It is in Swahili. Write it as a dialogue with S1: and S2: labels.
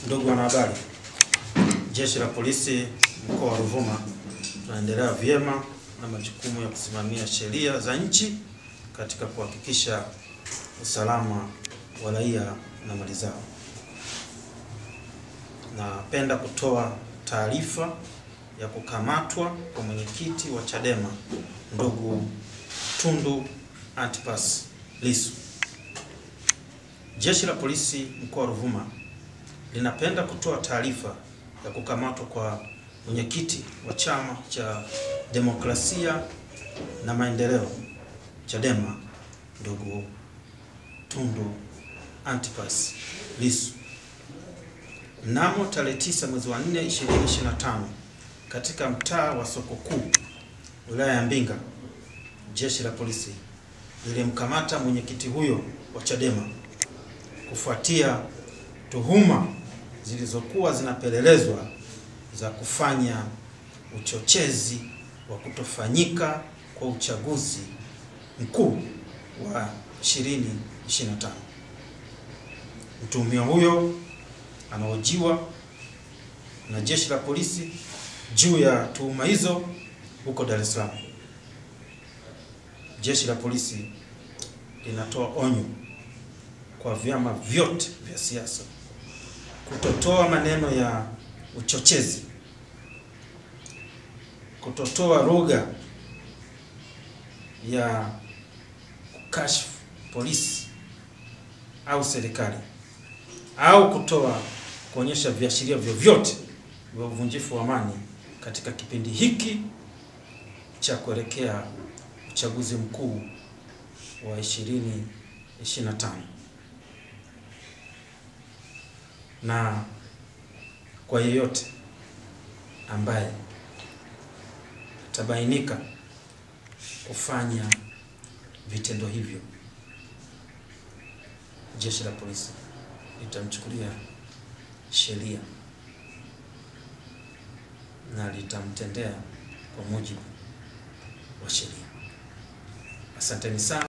S1: Ndugu wanahabari, Jeshi la Polisi mkoa wa Ruvuma tunaendelea vyema na majukumu ya kusimamia sheria za nchi katika kuhakikisha usalama wa raia na mali zao. Napenda kutoa taarifa ya kukamatwa kwa mwenyekiti wa Chadema ndugu Tundu Antipas Lissu. Jeshi la Polisi mkoa wa Ruvuma linapenda kutoa taarifa ya kukamatwa kwa mwenyekiti wa Chama cha Demokrasia na Maendeleo Chadema ndugu Tundu Antipas Lissu. Mnamo tarehe 9 mwezi wa 4 2025 katika mtaa wa Soko Kuu wilaya ya Mbinga, Jeshi la Polisi lilimkamata mwenyekiti huyo wa Chadema kufuatia tuhuma zilizokuwa zinapelelezwa za kufanya uchochezi wa kutofanyika kwa uchaguzi mkuu wa 2025. Mtuhumiwa huyo anahojiwa na Jeshi la Polisi juu ya tuhuma hizo huko Dar es Salaam. Jeshi la Polisi linatoa onyo kwa vyama vyote vya siasa kutotoa maneno ya uchochezi, kutotoa lugha ya kukashifu polisi au serikali, au kuonyesha viashiria vyovyote vya uvunjifu wa amani katika kipindi hiki cha kuelekea uchaguzi mkuu wa 2025. Na kwa yeyote ambaye atabainika kufanya vitendo hivyo, Jeshi la Polisi litamchukulia sheria na litamtendea kwa mujibu wa sheria. Asanteni sana.